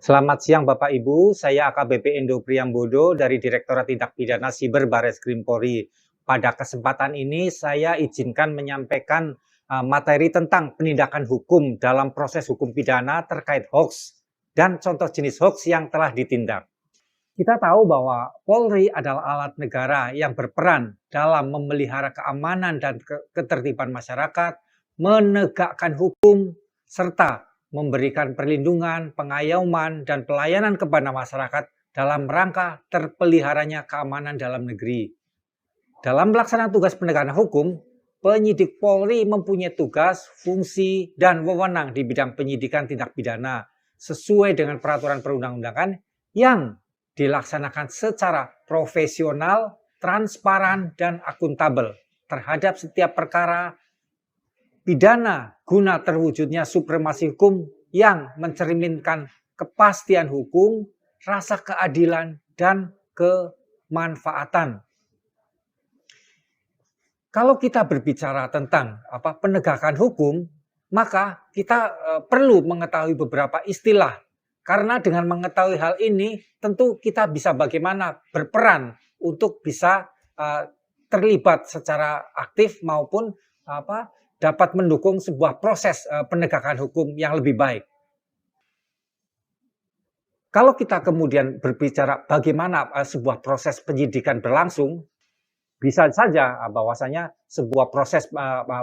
Selamat siang Bapak Ibu, saya AKBP Endo Priyambodo dari Direktorat Tindak Pidana Siber Barreskrim Polri. Pada kesempatan ini saya izinkan menyampaikan materi tentang penindakan hukum dalam proses hukum pidana terkait hoax dan contoh jenis hoax yang telah ditindak. Kita tahu bahwa Polri adalah alat negara yang berperan dalam memelihara keamanan dan ketertiban masyarakat, menegakkan hukum, serta memberikan perlindungan, pengayoman, dan pelayanan kepada masyarakat dalam rangka terpeliharanya keamanan dalam negeri. Dalam melaksanakan tugas penegakan hukum, penyidik Polri mempunyai tugas, fungsi, dan wewenang di bidang penyidikan tindak pidana sesuai dengan peraturan perundang-undangan yang dilaksanakan secara profesional, transparan, dan akuntabel terhadap setiap perkara pidana guna terwujudnya supremasi hukum yang mencerminkan kepastian hukum, rasa keadilan, dan kemanfaatan. Kalau kita berbicara tentang penegakan hukum, maka kita perlu mengetahui beberapa istilah. Karena dengan mengetahui hal ini, tentu kita bisa bagaimana berperan untuk bisa terlibat secara aktif maupun dapat mendukung sebuah proses penegakan hukum yang lebih baik. Kalau kita kemudian berbicara bagaimana sebuah proses penyidikan berlangsung, bisa saja bahwasanya sebuah proses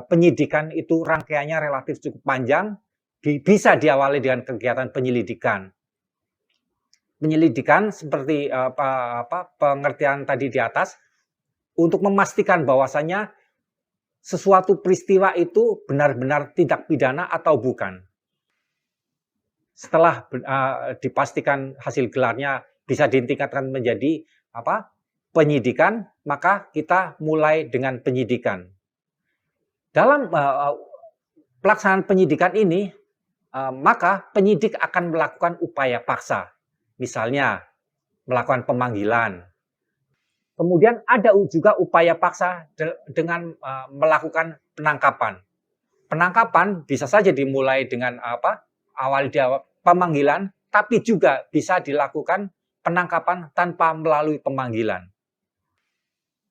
penyidikan itu rangkaiannya relatif cukup panjang, bisa diawali dengan kegiatan penyelidikan. Penyelidikan seperti pengertian tadi di atas untuk memastikan bahwasanya sesuatu peristiwa itu benar-benar tindak pidana atau bukan. Setelah dipastikan hasil gelarnya bisa ditingkatkan menjadi penyidikan, maka kita mulai dengan penyidikan. Dalam pelaksanaan penyidikan ini, maka penyidik akan melakukan upaya paksa, misalnya melakukan pemanggilan. Kemudian ada juga upaya paksa dengan melakukan penangkapan. Penangkapan bisa saja dimulai dengan awal pemanggilan, tapi juga bisa dilakukan penangkapan tanpa melalui pemanggilan.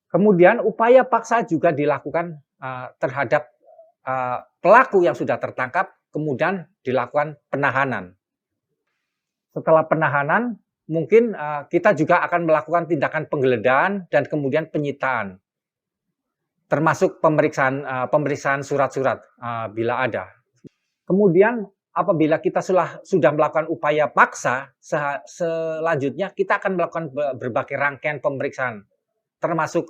Kemudian upaya paksa juga dilakukan terhadap pelaku yang sudah tertangkap, kemudian dilakukan penahanan. Setelah penahanan, mungkin kita juga akan melakukan tindakan penggeledahan dan kemudian penyitaan, termasuk pemeriksaan surat-surat bila ada. Kemudian apabila kita sudah melakukan upaya paksa, selanjutnya kita akan melakukan berbagai rangkaian pemeriksaan, termasuk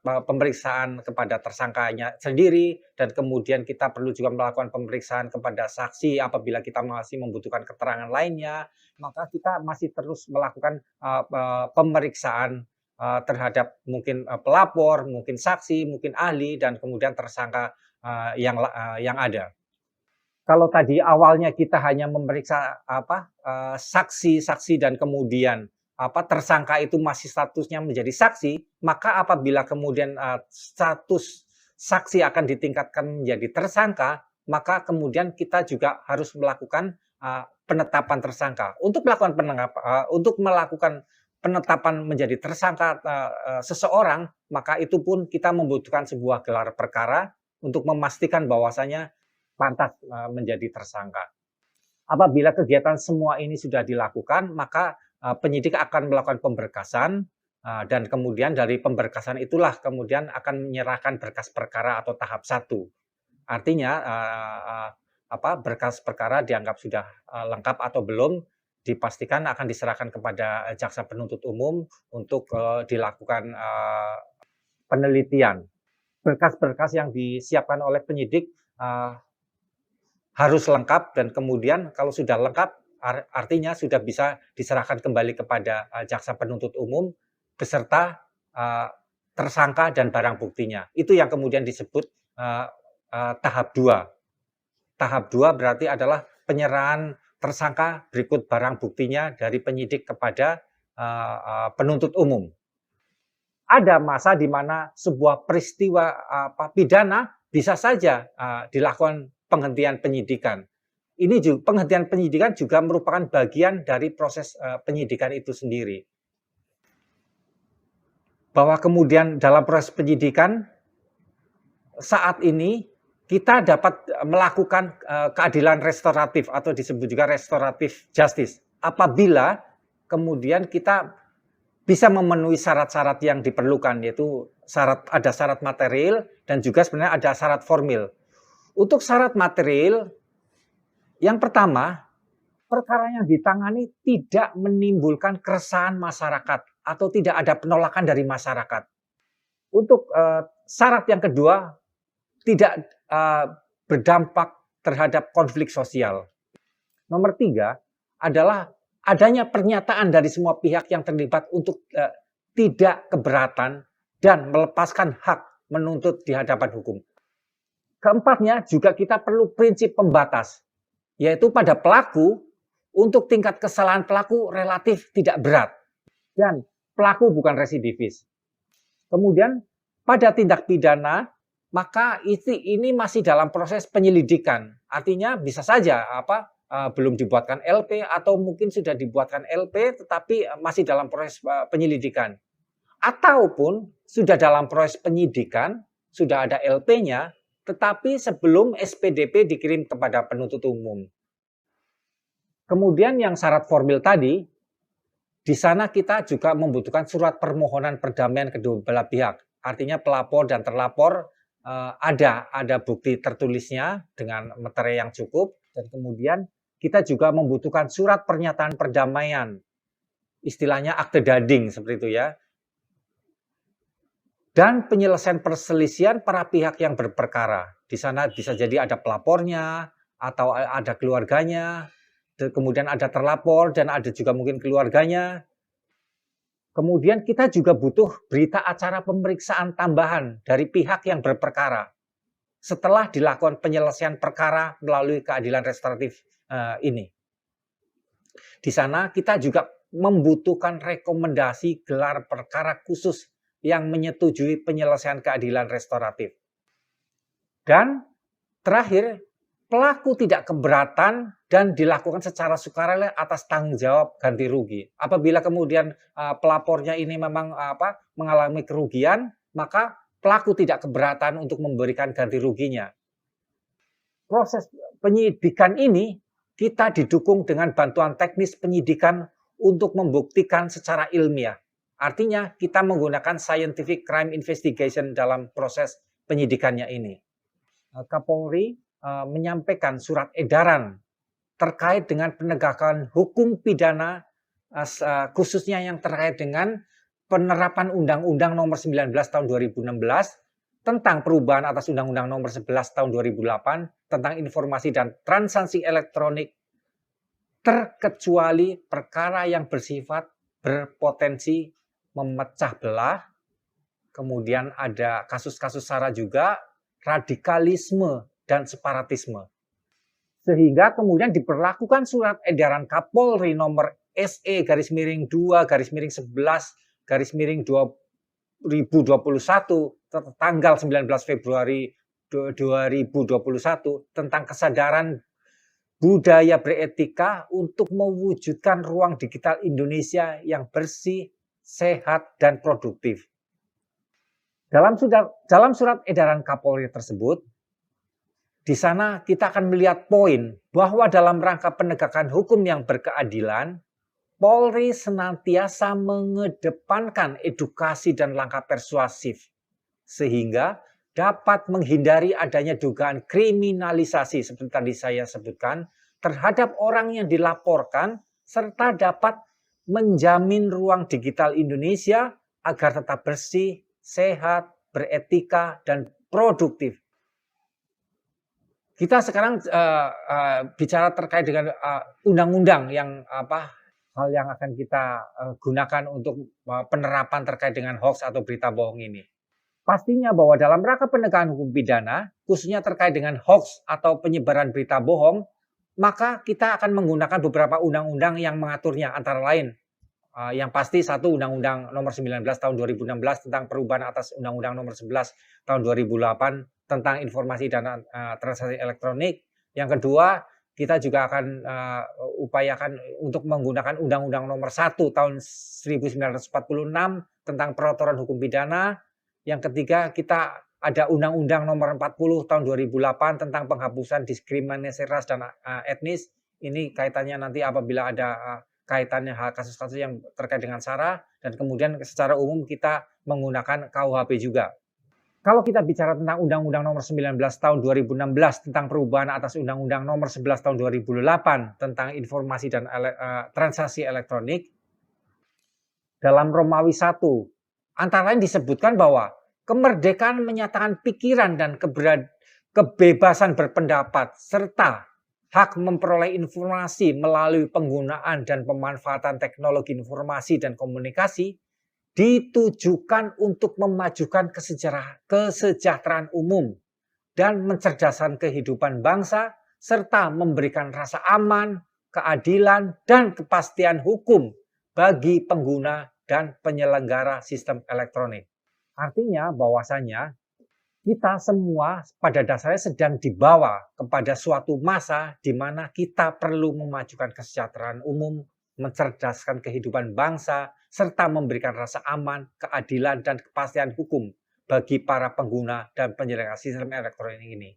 pemeriksaan kepada tersangkanya sendiri, dan kemudian kita perlu juga melakukan pemeriksaan kepada saksi apabila kita masih membutuhkan keterangan lainnya, maka kita masih terus melakukan pemeriksaan terhadap mungkin pelapor, mungkin saksi, mungkin ahli, dan kemudian tersangka yang ada. Kalau tadi awalnya kita hanya memeriksa saksi-saksi dan kemudian tersangka itu masih statusnya menjadi saksi, maka apabila kemudian status saksi akan ditingkatkan menjadi tersangka, maka kemudian kita juga harus melakukan penetapan tersangka. Untuk melakukan penetapan menjadi tersangka seseorang, maka itu pun kita membutuhkan sebuah gelar perkara untuk memastikan bahwasanya pantas menjadi tersangka. Apabila kegiatan semua ini sudah dilakukan, maka penyidik akan melakukan pemberkasan, dan kemudian dari pemberkasan itulah kemudian akan menyerahkan berkas perkara atau tahap 1. Artinya berkas perkara dianggap sudah lengkap atau belum, dipastikan akan diserahkan kepada jaksa penuntut umum untuk dilakukan penelitian. Berkas-berkas yang disiapkan oleh penyidik harus lengkap, dan kemudian kalau sudah lengkap artinya sudah bisa diserahkan kembali kepada jaksa penuntut umum beserta tersangka dan barang buktinya. Itu yang kemudian disebut tahap 2. Tahap 2 berarti adalah penyerahan tersangka berikut barang buktinya dari penyidik kepada penuntut umum. Ada masa di mana sebuah peristiwa pidana bisa saja dilakukan penghentian penyidikan. ini juga, penghentian penyidikan juga merupakan bagian dari proses penyidikan itu sendiri. Bahwa kemudian dalam proses penyidikan saat ini kita dapat melakukan keadilan restoratif atau disebut juga restoratif justice apabila kemudian kita bisa memenuhi syarat-syarat yang diperlukan, yaitu ada syarat material dan juga sebenarnya ada syarat formil. Untuk syarat material, yang pertama, perkara yang ditangani tidak menimbulkan keresahan masyarakat atau tidak ada penolakan dari masyarakat. Untuk syarat yang kedua, tidak berdampak terhadap konflik sosial. Nomor 3 adalah adanya pernyataan dari semua pihak yang terlibat untuk tidak keberatan dan melepaskan hak menuntut di hadapan hukum. Keempatnya juga kita perlu prinsip pembatas, yaitu pada pelaku untuk tingkat kesalahan pelaku relatif tidak berat dan pelaku bukan residivis. Kemudian pada tindak pidana maka ini masih dalam proses penyelidikan, artinya bisa saja belum dibuatkan LP atau mungkin sudah dibuatkan LP tetapi masih dalam proses penyelidikan, ataupun sudah dalam proses penyidikan sudah ada LP-nya tetapi sebelum SPDP dikirim kepada penuntut umum. Kemudian yang syarat formil tadi, di sana kita juga membutuhkan surat permohonan perdamaian kedua belah pihak. Artinya pelapor dan terlapor ada bukti tertulisnya dengan materi yang cukup, dan kemudian kita juga membutuhkan surat pernyataan perdamaian, istilahnya akte dading seperti itu ya. Dan penyelesaian perselisihan para pihak yang berperkara. Di sana bisa jadi ada pelapornya atau ada keluarganya, kemudian ada terlapor dan ada juga mungkin keluarganya. Kemudian kita juga butuh berita acara pemeriksaan tambahan dari pihak yang berperkara setelah dilakukan penyelesaian perkara melalui keadilan restoratif ini. Di sana kita juga membutuhkan rekomendasi gelar perkara khusus yang menyetujui penyelesaian keadilan restoratif. Dan terakhir, pelaku tidak keberatan dan dilakukan secara sukarela atas tanggung jawab ganti rugi. Apabila kemudian pelapornya ini memang mengalami kerugian, maka pelaku tidak keberatan untuk memberikan ganti ruginya. Proses penyidikan ini kita didukung dengan bantuan teknis penyidikan untuk membuktikan secara ilmiah. Artinya kita menggunakan scientific crime investigation dalam proses penyidikannya ini. Kapolri menyampaikan surat edaran terkait dengan penegakan hukum pidana, khususnya yang terkait dengan penerapan Undang-Undang Nomor 19 Tahun 2016 tentang perubahan atas Undang-Undang Nomor 11 Tahun 2008 tentang informasi dan transaksi elektronik, terkecuali perkara yang bersifat berpotensi memecah belah. Kemudian ada kasus-kasus SARA juga, radikalisme dan separatisme. Sehingga kemudian diberlakukan surat edaran Kapolri nomor SE-2/11/2021 tanggal 19 Februari 2021 tentang kesadaran budaya beretika untuk mewujudkan ruang digital Indonesia yang bersih, sehat, dan produktif. Dalam surat edaran Kapolri tersebut, di sana kita akan melihat poin bahwa dalam rangka penegakan hukum yang berkeadilan, Polri senantiasa mengedepankan edukasi dan langkah persuasif, sehingga dapat menghindari adanya dugaan kriminalisasi seperti tadi saya sebutkan terhadap orang yang dilaporkan, serta dapat menjamin ruang digital Indonesia agar tetap bersih, sehat, beretika, dan produktif. Kita sekarang bicara terkait dengan undang-undang yang hal yang akan kita gunakan untuk penerapan terkait dengan hoax atau berita bohong ini. Pastinya bahwa dalam rangka penegakan hukum pidana, khususnya terkait dengan hoax atau penyebaran berita bohong, maka kita akan menggunakan beberapa undang-undang yang mengaturnya, antara lain yang pasti satu, Undang-Undang Nomor 19 Tahun 2016 tentang perubahan atas Undang-Undang Nomor 11 Tahun 2008 tentang informasi dan transaksi elektronik. Yang kedua, kita juga akan upayakan untuk menggunakan Undang-Undang Nomor 1 Tahun 1946 tentang Peraturan Hukum Pidana. Yang ketiga, kita ada Undang-Undang Nomor 40 Tahun 2008 tentang penghapusan diskriminasi ras dan etnis. Ini kaitannya nanti apabila ada kaitannya kasus-kasus yang terkait dengan SARA, dan kemudian secara umum kita menggunakan KUHP juga. Kalau kita bicara tentang Undang-Undang Nomor 19 Tahun 2016 tentang perubahan atas Undang-Undang Nomor 11 Tahun 2008 tentang informasi dan transaksi elektronik, dalam Romawi 1 antara lain disebutkan bahwa kemerdekaan menyatakan pikiran dan kebebasan berpendapat serta hak memperoleh informasi melalui penggunaan dan pemanfaatan teknologi informasi dan komunikasi ditujukan untuk memajukan kesejahteraan umum dan mencerdaskan kehidupan bangsa serta memberikan rasa aman, keadilan, dan kepastian hukum bagi pengguna dan penyelenggara sistem elektronik. Artinya bahwasanya kita semua pada dasarnya sedang dibawa kepada suatu masa di mana kita perlu memajukan kesejahteraan umum, mencerdaskan kehidupan bangsa, serta memberikan rasa aman, keadilan, dan kepastian hukum bagi para pengguna dan penyelenggara sistem elektronik ini.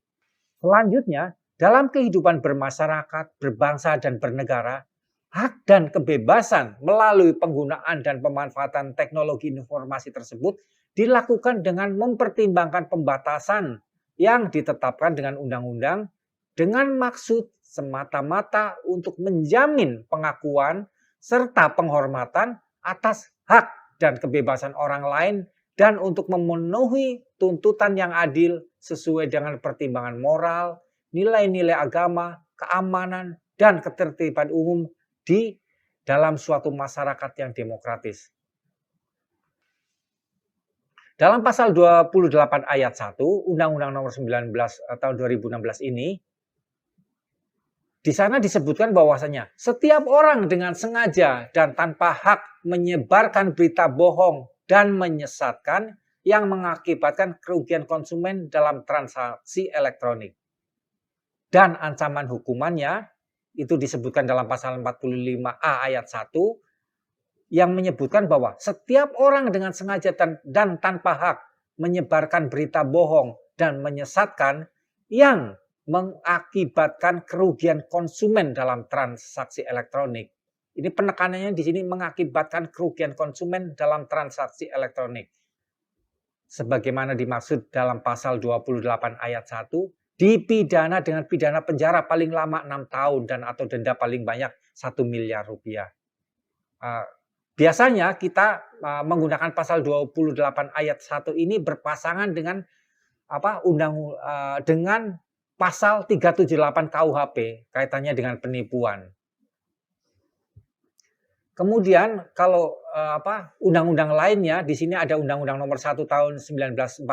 Selanjutnya, dalam kehidupan bermasyarakat, berbangsa, dan bernegara, hak dan kebebasan melalui penggunaan dan pemanfaatan teknologi informasi tersebut dilakukan dengan mempertimbangkan pembatasan yang ditetapkan dengan undang-undang dengan maksud semata-mata untuk menjamin pengakuan serta penghormatan atas hak dan kebebasan orang lain dan untuk memenuhi tuntutan yang adil sesuai dengan pertimbangan moral, nilai-nilai agama, keamanan, dan ketertiban umum di dalam suatu masyarakat yang demokratis. Dalam pasal 28 ayat 1 Undang-Undang Nomor 19 tahun 2016 ini, di sana disebutkan bahwasanya setiap orang dengan sengaja dan tanpa hak menyebarkan berita bohong dan menyesatkan yang mengakibatkan kerugian konsumen dalam transaksi elektronik. Dan ancaman hukumannya itu disebutkan dalam pasal 45A ayat 1 yang menyebutkan bahwa setiap orang dengan sengaja dan tanpa hak menyebarkan berita bohong dan menyesatkan yang mengakibatkan kerugian konsumen dalam transaksi elektronik. Ini penekanannya di sini mengakibatkan kerugian konsumen dalam transaksi elektronik. Sebagaimana dimaksud dalam pasal 28 ayat 1, dipidana dengan pidana penjara paling lama 6 tahun dan atau denda paling banyak 1 miliar rupiah. Biasanya kita menggunakan pasal 28 ayat 1 ini berpasangan dengan dengan pasal 378 KUHP kaitannya dengan penipuan. Kemudian kalau undang-undang lainnya di sini ada Undang-Undang Nomor 1 Tahun 1946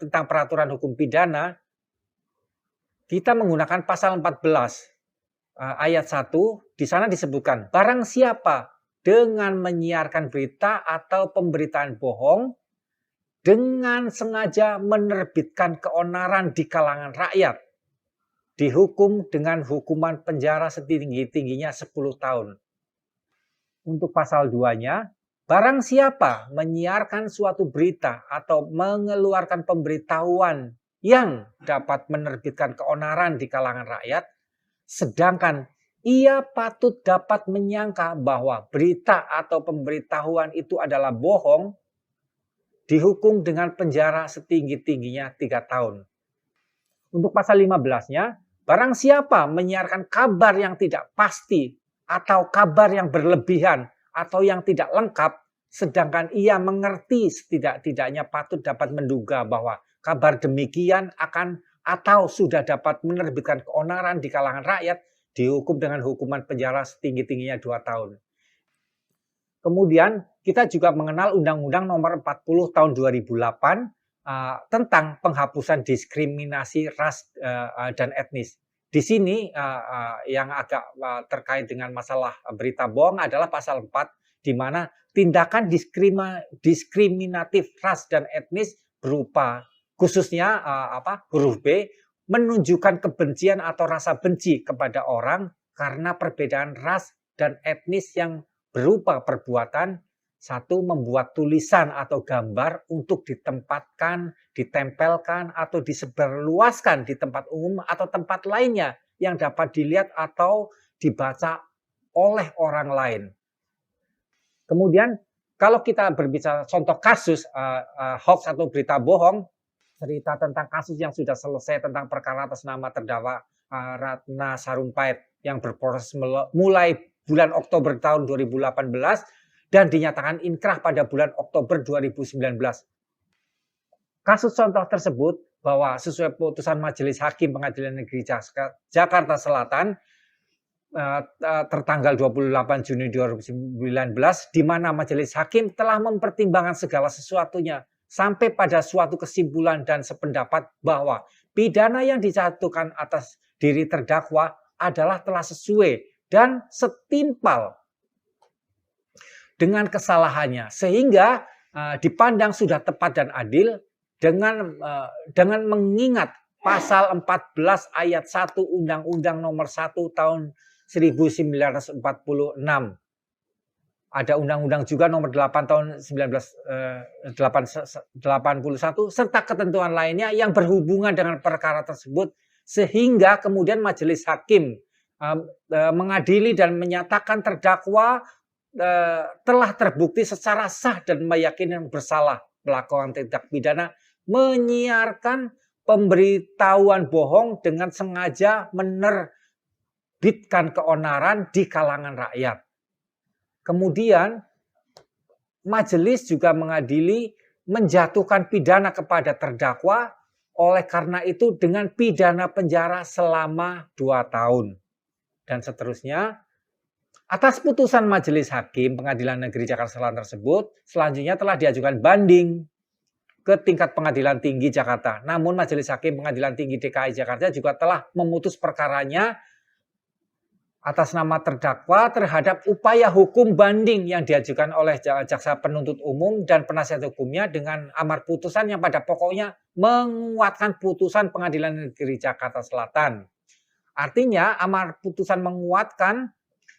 tentang Peraturan Hukum Pidana. Kita menggunakan pasal 14 ayat 1, di sana disebutkan barang siapa dengan menyiarkan berita atau pemberitaan bohong dengan sengaja menerbitkan keonaran di kalangan rakyat dihukum dengan hukuman penjara setinggi-tingginya 10 tahun. Untuk pasal 2-nya, barang siapa menyiarkan suatu berita atau mengeluarkan pemberitahuan yang dapat menerbitkan keonaran di kalangan rakyat, sedangkan ia patut dapat menyangka bahwa berita atau pemberitahuan itu adalah bohong, dihukum dengan penjara setinggi-tingginya 3 tahun. Untuk pasal 15-nya, barang siapa menyiarkan kabar yang tidak pasti atau kabar yang berlebihan atau yang tidak lengkap, sedangkan ia mengerti setidak-tidaknya patut dapat menduga bahwa kabar demikian akan atau sudah dapat menerbitkan keonaran di kalangan rakyat, dihukum dengan hukuman penjara setinggi-tingginya 2 tahun. Kemudian kita juga mengenal Undang-Undang Nomor 40 Tahun 2008 tentang penghapusan diskriminasi ras dan etnis. Di sini yang agak terkait dengan masalah berita bohong adalah pasal 4, di mana tindakan diskriminatif ras dan etnis berupa khususnya huruf B menunjukkan kebencian atau rasa benci kepada orang karena perbedaan ras dan etnis yang berupa perbuatan. Satu, membuat tulisan atau gambar untuk ditempatkan, ditempelkan, atau disebarluaskan di tempat umum atau tempat lainnya yang dapat dilihat atau dibaca oleh orang lain. Kemudian kalau kita berbicara contoh kasus hoax atau berita bohong, cerita tentang kasus yang sudah selesai tentang perkara atas nama terdakwa Ratna Sarumpait yang berproses mulai bulan Oktober tahun 2018 dan dinyatakan inkrah pada bulan Oktober 2019. Kasus contoh tersebut bahwa sesuai putusan Majelis Hakim Pengadilan Negeri Jakarta Selatan tertanggal 28 Juni 2019, di mana Majelis Hakim telah mempertimbangkan segala sesuatunya sampai pada suatu kesimpulan dan sependapat bahwa pidana yang dijatuhkan atas diri terdakwa adalah telah sesuai dan setimpal dengan kesalahannya, sehingga dipandang sudah tepat dan adil dengan mengingat pasal 14 ayat 1 Undang-Undang Nomor 1 tahun 1946. Ada undang-undang juga nomor 8 tahun 1981 serta ketentuan lainnya yang berhubungan dengan perkara tersebut, sehingga kemudian Majelis Hakim mengadili dan menyatakan terdakwa telah terbukti secara sah dan meyakinkan bersalah melakukan tindak pidana menyiarkan pemberitahuan bohong dengan sengaja menerbitkan keonaran di kalangan rakyat. Kemudian majelis juga mengadili menjatuhkan pidana kepada terdakwa oleh karena itu dengan pidana penjara selama 2 tahun dan seterusnya. Atas putusan Majelis Hakim Pengadilan Negeri Jakarta Selatan tersebut, selanjutnya telah diajukan banding ke tingkat Pengadilan Tinggi Jakarta. Namun Majelis Hakim Pengadilan Tinggi DKI Jakarta juga telah memutus perkaranya atas nama terdakwa terhadap upaya hukum banding yang diajukan oleh jaksa penuntut umum dan penasihat hukumnya dengan amar putusan yang pada pokoknya menguatkan putusan Pengadilan Negeri Jakarta Selatan. Artinya amar putusan menguatkan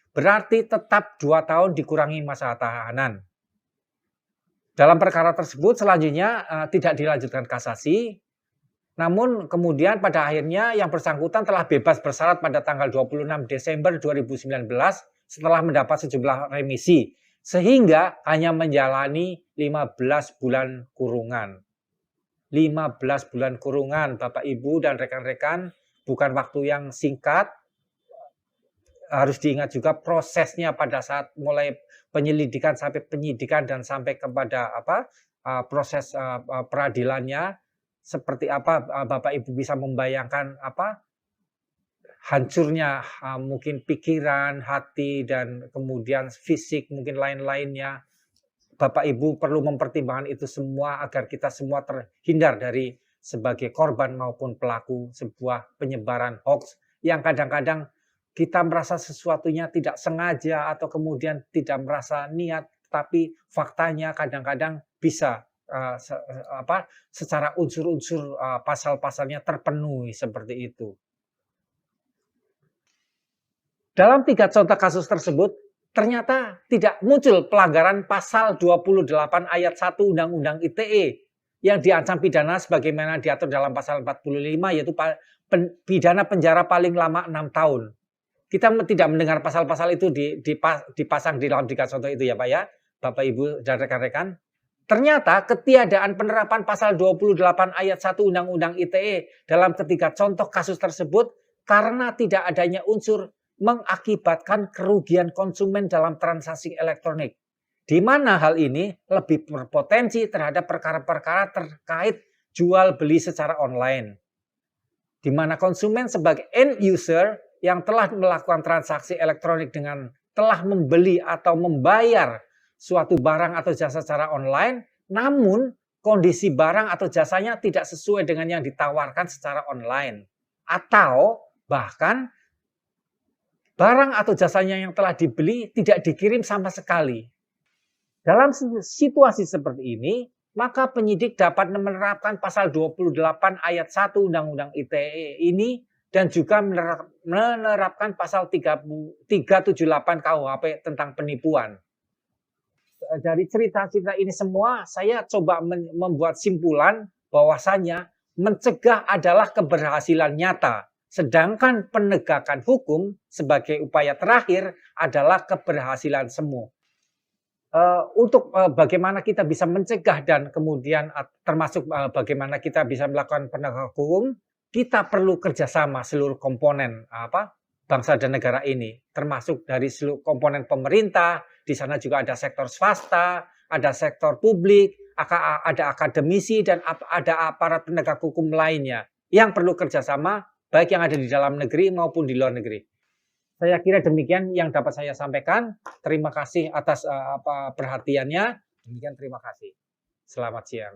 berarti tetap 2 tahun dikurangi masa tahanan. Dalam perkara tersebut selanjutnya tidak dilanjutkan kasasi, namun kemudian pada akhirnya yang bersangkutan telah bebas bersyarat pada tanggal 26 Desember 2019 setelah mendapat sejumlah remisi, sehingga hanya menjalani 15 bulan kurungan. 15 bulan kurungan, Bapak Ibu dan rekan-rekan, bukan waktu yang singkat. Harus diingat juga prosesnya pada saat mulai penyelidikan sampai penyidikan dan sampai kepada proses peradilannya seperti apa. Bapak Ibu bisa membayangkan hancurnya mungkin pikiran, hati dan kemudian fisik mungkin lain-lainnya. Bapak Ibu perlu mempertimbangkan itu semua agar kita semua terhindar dari sebagai korban maupun pelaku sebuah penyebaran hoax yang kadang-kadang kita merasa sesuatunya tidak sengaja atau kemudian tidak merasa niat, tapi faktanya kadang-kadang bisa secara unsur-unsur pasal-pasalnya terpenuhi seperti itu. Dalam 3 contoh kasus tersebut, ternyata tidak muncul pelanggaran pasal 28 ayat 1 Undang-Undang ITE yang diancam pidana sebagaimana diatur dalam pasal 45, yaitu pidana penjara paling lama 6 tahun. Kita tidak mendengar pasal-pasal itu dipasang di dalam 3 contoh itu ya Pak ya, Bapak Ibu dan rekan-rekan. Ternyata ketiadaan penerapan pasal 28 ayat 1 Undang-Undang ITE dalam ketiga contoh kasus tersebut karena tidak adanya unsur mengakibatkan kerugian konsumen dalam transaksi elektronik. Di mana hal ini lebih berpotensi terhadap perkara-perkara terkait jual beli secara online. Di mana konsumen sebagai end user yang telah melakukan transaksi elektronik dengan telah membeli atau membayar suatu barang atau jasa secara online, namun kondisi barang atau jasanya tidak sesuai dengan yang ditawarkan secara online. Atau bahkan barang atau jasanya yang telah dibeli tidak dikirim sama sekali. Dalam situasi seperti ini, maka penyidik dapat menerapkan pasal 28 ayat 1 Undang-Undang ITE ini dan juga menerapkan pasal 378 KUHP tentang penipuan. Dari cerita-cerita ini semua, saya coba membuat simpulan bahwasanya mencegah adalah keberhasilan nyata, sedangkan penegakan hukum sebagai upaya terakhir adalah keberhasilan semu. Untuk bagaimana kita bisa mencegah dan kemudian termasuk bagaimana kita bisa melakukan penegakan hukum, kita perlu kerjasama seluruh komponen bangsa dan negara ini, termasuk dari seluruh komponen pemerintah. Di sana juga ada sektor swasta, ada sektor publik, ada akademisi, dan ada aparat penegak hukum lainnya yang perlu kerjasama, baik yang ada di dalam negeri maupun di luar negeri. Saya kira demikian yang dapat saya sampaikan. Terima kasih atas perhatiannya. Demikian, terima kasih. Selamat siang.